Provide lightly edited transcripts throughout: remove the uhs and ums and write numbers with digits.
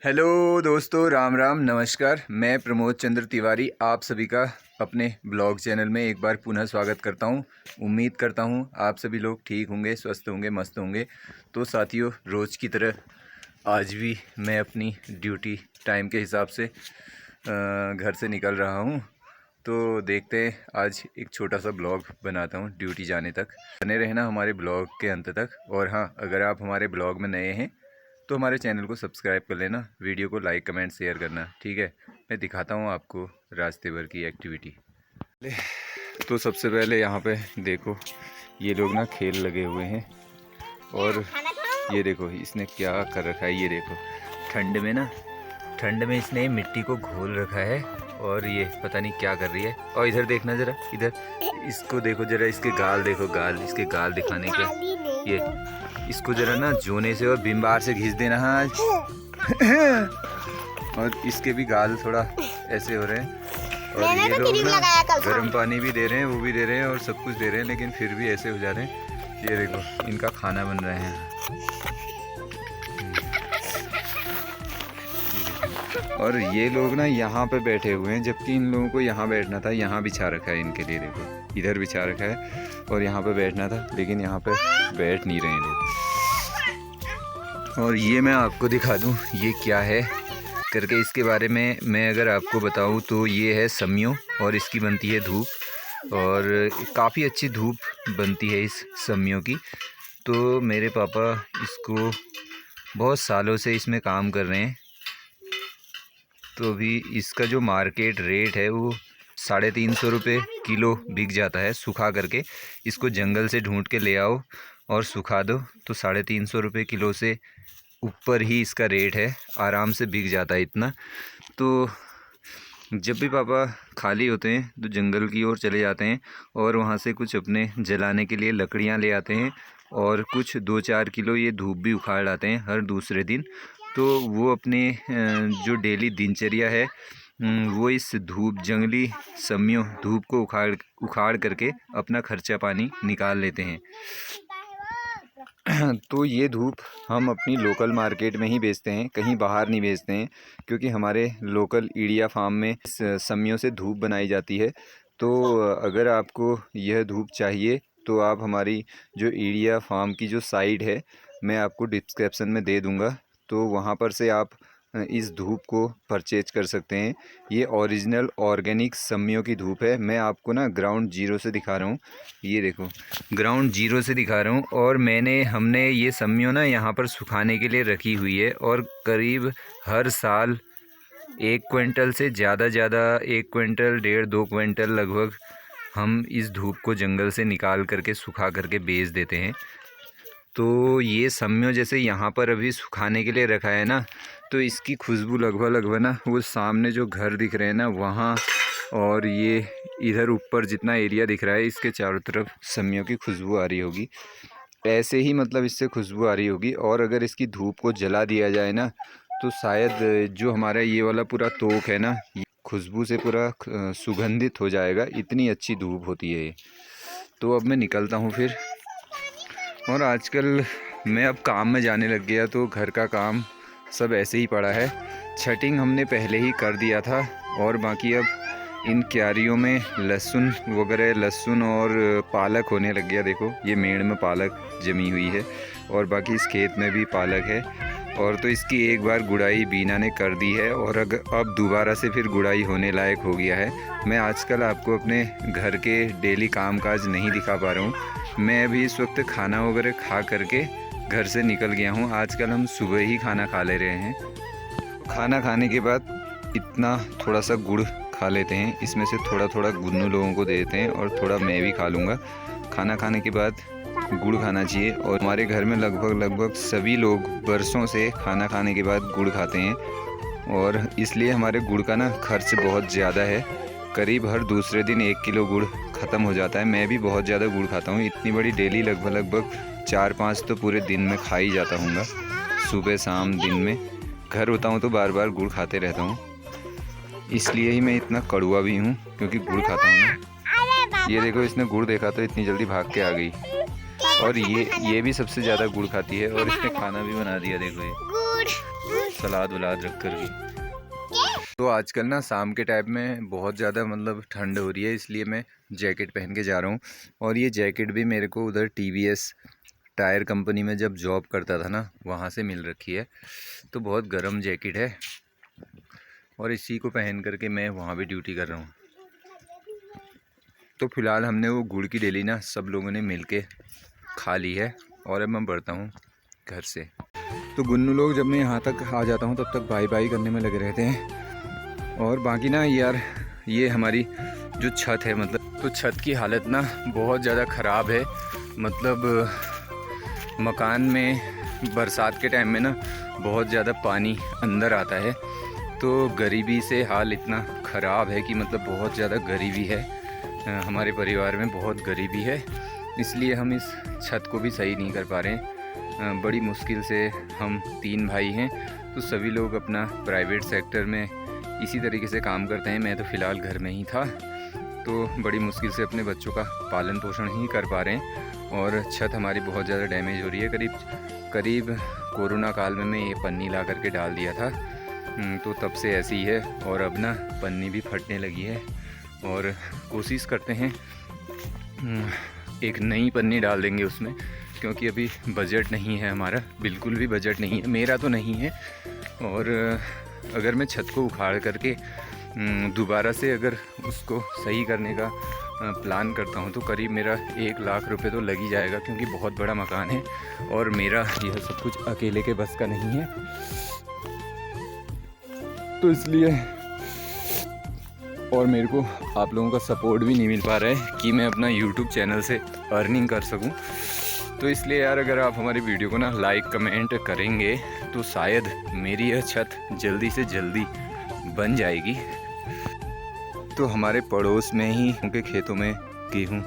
Hello दोस्तों, राम राम नमस्कार। मैं प्रमोद चंद्र तिवारी आप सभी का अपने ब्लॉग चैनल में एक बार पुनः स्वागत करता हूं। उम्मीद करता हूं आप सभी लोग ठीक होंगे, स्वस्थ होंगे, मस्त होंगे। तो साथियों, रोज़ की तरह आज भी मैं अपनी ड्यूटी टाइम के हिसाब से घर से निकल रहा हूं। तो देखते हैं, आज एक छोटा सा ब्लॉग बनाता हूं ड्यूटी जाने तक। बने रहना हमारे ब्लॉग के अंत तक। और हाँ, अगर आप हमारे ब्लॉग में नए हैं तो हमारे चैनल को सब्सक्राइब कर लेना, वीडियो को लाइक कमेंट शेयर करना, ठीक है। मैं दिखाता हूँ आपको रास्ते भर की एक्टिविटी। तो सबसे पहले यहाँ पे देखो, ये लोग ना खेल लगे हुए हैं। और ये देखो इसने क्या कर रखा है, ये देखो ठंड में इसने मिट्टी को घोल रखा है। और ये पता नहीं क्या कर रही है। और इधर देखना ज़रा, इधर इसको देखो ज़रा, इसके गाल देखो, गाल इसके गाल दिखाने के। ये इसको ज़रा ना जूने से और बिम बार से घिस देना आज। और इसके भी गाल थोड़ा ऐसे हो रहे हैं। और ये लोग ना गर्म पानी भी दे रहे हैं, वो भी दे रहे हैं और सब कुछ दे रहे हैं, लेकिन फिर भी ऐसे हो जा रहे हैं। ये देखो इनका खाना बन रहे हैं। और ये लोग ना यहाँ पे बैठे हुए हैं, जबकि इन लोगों को यहाँ बैठना था। यहाँ बिछा रखा है इनके लिए, देखो इधर बिछा रखा है और यहाँ पे बैठना था, लेकिन यहाँ पे बैठ नहीं रहे हैं लोग। और ये मैं आपको दिखा दूँ ये क्या है करके। इसके बारे में मैं अगर आपको बताऊँ तो ये है समियों, और इसकी बनती है धूप। और काफ़ी अच्छी धूप बनती है इस समियों की। तो मेरे पापा इसको बहुत सालों से इसमें काम कर रहे हैं। तो अभी इसका जो मार्केट रेट है वो 350 रुपये किलो बिक जाता है सूखा करके। इसको जंगल से ढूंढ के ले आओ और सुखा दो तो 350 रुपये किलो से ऊपर ही इसका रेट है, आराम से बिक जाता है इतना। तो जब भी पापा खाली होते हैं तो जंगल की ओर चले जाते हैं और वहाँ से कुछ अपने जलाने के लिए लकड़ियाँ ले आते हैं और कुछ 2-4 किलो ये धूप भी उखाड़ लाते हैं हर दूसरे दिन। तो वो अपने जो डेली दिनचर्या है वो इस धूप, जंगली समियों धूप को उखाड़ करके अपना खर्चा पानी निकाल लेते हैं। तो ये धूप हम अपनी लोकल मार्केट में ही बेचते हैं, कहीं बाहर नहीं बेचते हैं, क्योंकि हमारे लोकल ईडिया फार्म में इस समियों से धूप बनाई जाती है। तो अगर आपको यह धूप चाहिए तो आप हमारी जो ईडिया फार्म की जो साइट है मैं आपको डिस्क्रिप्शन में दे दूँगा, तो वहाँ पर से आप इस धूप को परचेज कर सकते हैं। ये ओरिजिनल ऑर्गेनिक समियों की धूप है। मैं आपको ना ग्राउंड जीरो से दिखा रहा हूँ, ये देखो ग्राउंड जीरो से दिखा रहा हूँ। और हमने ये समियों ना यहाँ पर सुखाने के लिए रखी हुई है। और करीब हर साल 1 क्विंटल से ज़्यादा 1 क्विंटल 1.5-2 क्विंटल लगभग हम इस धूप को जंगल से निकाल करके सुखा करके बेच देते हैं। तो ये समियों जैसे यहाँ पर अभी सुखाने के लिए रखा है ना, तो इसकी खुशबू लगभग ना वो सामने जो घर दिख रहे हैं ना वहाँ, और ये इधर ऊपर जितना एरिया दिख रहा है इसके चारों तरफ समियों की खुशबू आ रही होगी। ऐसे ही मतलब इससे खुशबू आ रही होगी। और अगर इसकी धूप को जला दिया जाए ना तो शायद जो हमारा ये वाला पूरा तोक है ना, खुशबू से पूरा सुगंधित हो जाएगा। इतनी अच्छी धूप होती है ये। तो अब मैं निकलता हूँ फिर। और आजकल मैं अब काम में जाने लग गया, तो घर का काम सब ऐसे ही पड़ा है। छटिंग हमने पहले ही कर दिया था और बाकी अब इन क्यारियों में लहसुन और पालक होने लग गया। देखो ये मेड़ में पालक जमी हुई है और बाकी इस खेत में भी पालक है। और तो इसकी एक बार गुड़ाई बीना ने कर दी है और अब दोबारा से फिर गुड़ाई होने लायक हो गया है। मैं आजकल आपको अपने घर के डेली कामकाज नहीं दिखा पा रहा हूँ। मैं अभी इस वक्त खाना वगैरह खा करके घर से निकल गया हूँ। आजकल हम सुबह ही खाना खा ले रहे हैं। खाना खाने के बाद इतना थोड़ा सा गुड़ खा लेते हैं, इसमें से थोड़ा थोड़ा गुन्नू लोगों को देते हैं और थोड़ा मैं भी खा लूँगा। खाना खाने के बाद गुड़ खाना चाहिए। और हमारे घर में लगभग सभी लोग बरसों से खाना खाने के बाद गुड़ खाते हैं, और इसलिए हमारे गुड़ का ना खर्च बहुत ज़्यादा है। करीब हर दूसरे दिन 1 किलो गुड़ ख़त्म हो जाता है। मैं भी बहुत ज़्यादा गुड़ खाता हूँ, इतनी बड़ी डेली लगभग 4-5 तो पूरे दिन में खा ही जाता हूँगा, सुबह शाम दिन में। घर होता हूँ तो बार बार गुड़ खाते रहता हूँ, इसलिए ही मैं इतना कड़वा भी हूँ, क्योंकि गुड़ खाता हूँ ना। ये देखो इसने गुड़ देखा तो इतनी जल्दी भाग के आ गई। और ये भी सबसे ज़्यादा गुड़ खाती है और इसने खाना भी बना दिया। देखो ये सलाद वलाद रख कर भी। तो आजकल ना शाम के टाइम में बहुत ज़्यादा मतलब ठंड हो रही है, इसलिए मैं जैकेट पहन के जा रहा हूँ। और ये जैकेट भी मेरे को उधर टीवीएस टायर कंपनी में जब जॉब करता था ना, वहाँ से मिल रखी है। तो बहुत गर्म जैकेट है और इसी को पहन करके मैं वहाँ भी ड्यूटी कर रहा हूँ। तो फ़िलहाल हमने वो गुड़ की डेली ना सब लोगों ने मिल के खा ली है और अब मैं बढ़ता हूँ घर से। तो गुन्नू लोग जब मैं यहाँ तक आ जाता हूँ तब तक बाई बाई करने में लगे रहते हैं। और बाकी ना यार, ये हमारी जो छत है, मतलब तो छत की हालत ना बहुत ज़्यादा ख़राब है। मतलब मकान में बरसात के टाइम में ना बहुत ज़्यादा पानी अंदर आता है, तो गरीबी से हाल इतना ख़राब है कि मतलब बहुत ज़्यादा गरीबी है। हमारे परिवार में बहुत गरीबी है, इसलिए हम इस छत को भी सही नहीं कर पा रहे हैं। बड़ी मुश्किल से हम 3 भाई हैं, तो सभी लोग अपना प्राइवेट सेक्टर में इसी तरीके से काम करते हैं। मैं तो फ़िलहाल घर में ही था, तो बड़ी मुश्किल से अपने बच्चों का पालन पोषण ही कर पा रहे हैं। और छत हमारी बहुत ज़्यादा डैमेज हो रही है। करीब कोरोना काल में मैं ये पन्नी ला करके डाल दिया था, तो तब से ऐसी ही है। और अब ना पन्नी भी फटने लगी है और कोशिश करते हैं एक नई पन्नी डाल देंगे उसमें, क्योंकि अभी बजट नहीं है हमारा, बिल्कुल भी बजट नहीं है, मेरा तो नहीं है। और अगर मैं छत को उखाड़ करके दोबारा से अगर उसको सही करने का प्लान करता हूँ तो करीब मेरा 1 लाख रुपए तो लग ही जाएगा, क्योंकि बहुत बड़ा मकान है और मेरा यह सब कुछ अकेले के बस का नहीं है। तो इसलिए, और मेरे को आप लोगों का सपोर्ट भी नहीं मिल पा रहा है कि मैं अपना यूट्यूब चैनल से अर्निंग कर सकूं। तो इसलिए यार, अगर आप हमारी वीडियो को ना लाइक कमेंट करेंगे तो शायद मेरी यह छत जल्दी से जल्दी बन जाएगी। तो हमारे पड़ोस में ही उनके खेतों में गेहूँ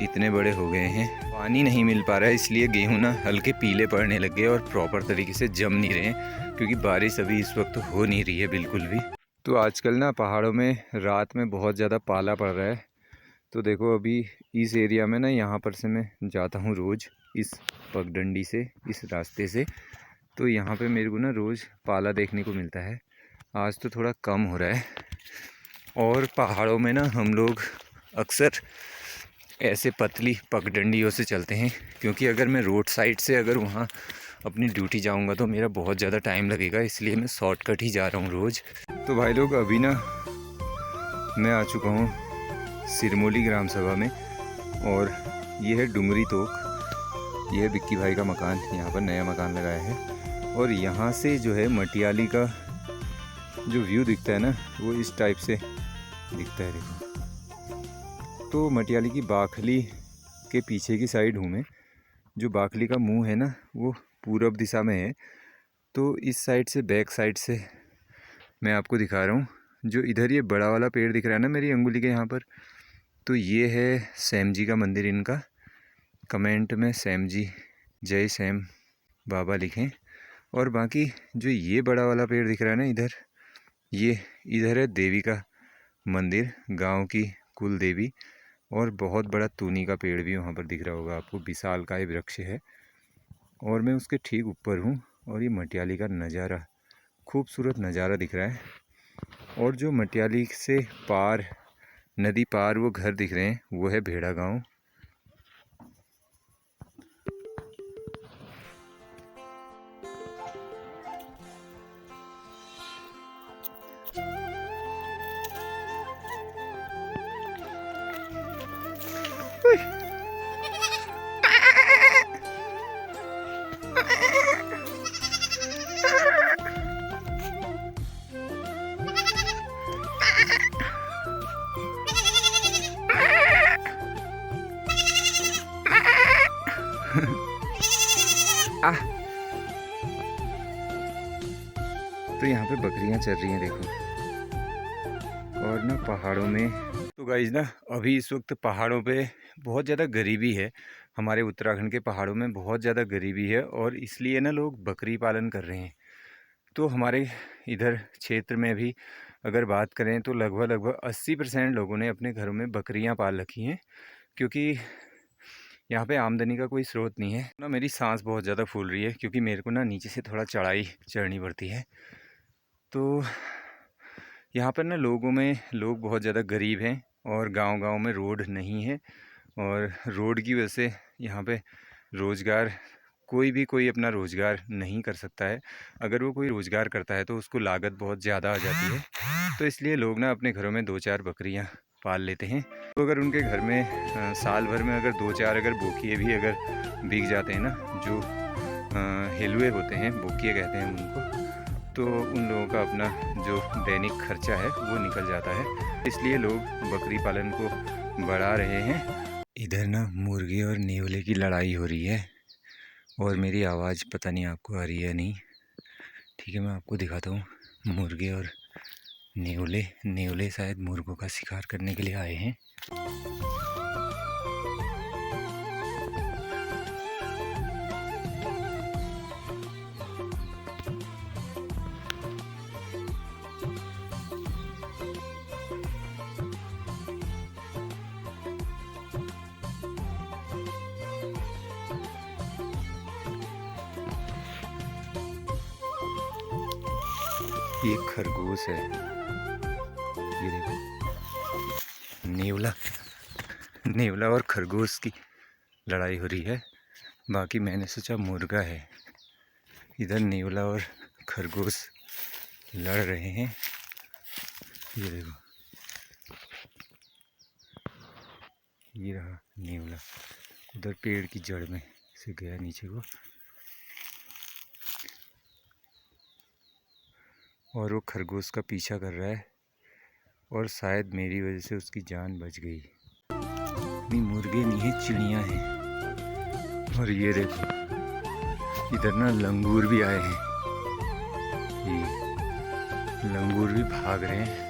इतने बड़े हो गए हैं, पानी नहीं मिल पा रहा है, इसलिए गेहूँ ना हल्के पीले पड़ने लग गए और प्रॉपर तरीके से जम नहीं रहे हैं, क्योंकि बारिश अभी इस वक्त हो नहीं रही है बिल्कुल भी। तो आजकल ना पहाड़ों में रात में बहुत ज़्यादा पाला पड़ रहा है। तो देखो, अभी इस एरिया में ना, यहाँ पर से मैं जाता हूँ रोज़ इस पगडंडी से, इस रास्ते से। तो यहाँ पे मेरे को ना रोज़ पाला देखने को मिलता है। आज तो थोड़ा कम हो रहा है। और पहाड़ों में ना हम लोग अक्सर ऐसे पतली पगडंडियों से चलते हैं, क्योंकि अगर मैं रोड साइड से अगर वहाँ अपनी ड्यूटी जाऊँगा तो मेरा बहुत ज़्यादा टाइम लगेगा, इसलिए मैं शॉर्टकट ही जा रहा हूँ रोज़। तो भाई लोग, अभी ना मैं आ चुका हूँ सिरमौली ग्राम सभा में, और ये है डुंगरी तोक। ये है बिक्की भाई का मकान, यहाँ पर नया मकान लगाया है। और यहाँ से जो है मटियाली का जो व्यू दिखता है ना, वो इस टाइप से दिखता है, देखो। तो मटियाली की बाखली के पीछे की साइड हूँ मैं। जो बाखली का मुंह है ना, वो पूरब दिशा में है। तो इस साइड से, बैक साइड से मैं आपको दिखा रहा हूँ। जो इधर ये बड़ा वाला पेड़ दिख रहा है ना मेरी अंगुली के यहाँ पर, तो ये है सैम जी का मंदिर इनका। कमेंट में सैम जी, जय सैम बाबा लिखें। और बाकी जो ये बड़ा वाला पेड़ दिख रहा है ना इधर, ये इधर है देवी का मंदिर, गांव की कुल देवी। और बहुत बड़ा तूनी का पेड़ भी वहाँ पर दिख रहा होगा आपको, विशाल का वृक्ष है। और मैं उसके ठीक ऊपर हूँ, और ये मटियाली का नज़ारा, खूबसूरत नज़ारा दिख रहा है। और जो मटियाली से पार, नदी पार वो घर दिख रहे हैं, वो है भेड़ा गांव। तो यहाँ पे बकरियाँ चल रही हैं, देखो। और ना पहाड़ों में, तो गाइस ना, अभी इस वक्त पहाड़ों पे बहुत ज़्यादा गरीबी है। हमारे उत्तराखंड के पहाड़ों में बहुत ज़्यादा गरीबी है, और इसलिए ना लोग बकरी पालन कर रहे हैं। तो हमारे इधर क्षेत्र में भी अगर बात करें तो लगभग 80% लोगों ने अपने घरों में बकरियां पाल रखी हैं, क्योंकि यहाँ पे आमदनी का कोई स्रोत नहीं है ना। मेरी सांस बहुत ज़्यादा फूल रही है क्योंकि मेरे को ना नीचे से थोड़ा चढ़ाई चढ़नी पड़ती है। तो यहाँ पर ना लोग बहुत ज़्यादा गरीब हैं और गांव-गांव में रोड नहीं है, और रोड की वजह से यहाँ पे रोज़गार कोई अपना रोज़गार नहीं कर सकता है। अगर वो कोई रोज़गार करता है तो उसको लागत बहुत ज़्यादा आ जाती है। तो इसलिए लोग ना अपने घरों में 2-4 बकरियाँ पाल लेते हैं। तो अगर उनके घर में साल भर में अगर 2-4 अगर बोकिए भी अगर बिक जाते हैं ना, जो हेलुए होते हैं, बोकिए कहते हैं उनको, तो उन लोगों का अपना जो दैनिक खर्चा है वो निकल जाता है। इसलिए लोग बकरी पालन को बढ़ा रहे हैं। इधर ना मुर्गे और नेवले की लड़ाई हो रही है, और मेरी आवाज़ पता नहीं आपको आ रही है नहीं। ठीक है, मैं आपको दिखाता हूँ। मुर्गे और नेवले शायद मुर्गों का शिकार करने के लिए आए हैं। ये खरगोश है, ये देखो। नेवला और खरगोश की लड़ाई हो रही है। बाकी मैंने सोचा मुर्गा है। इधर नेवला और खरगोश लड़ रहे हैं। ये देखो, ये रहा नेवला, उधर पेड़ की जड़ में से गया नीचे को, और वो खरगोश का पीछा कर रहा है, और शायद मेरी वजह से उसकी जान बच गई। नहीं, मुर्गे नहीं है, चिड़ियाँ हैं। और ये देखो, इधर ना लंगूर भी आए हैं। ये लंगूर भी भाग रहे हैं।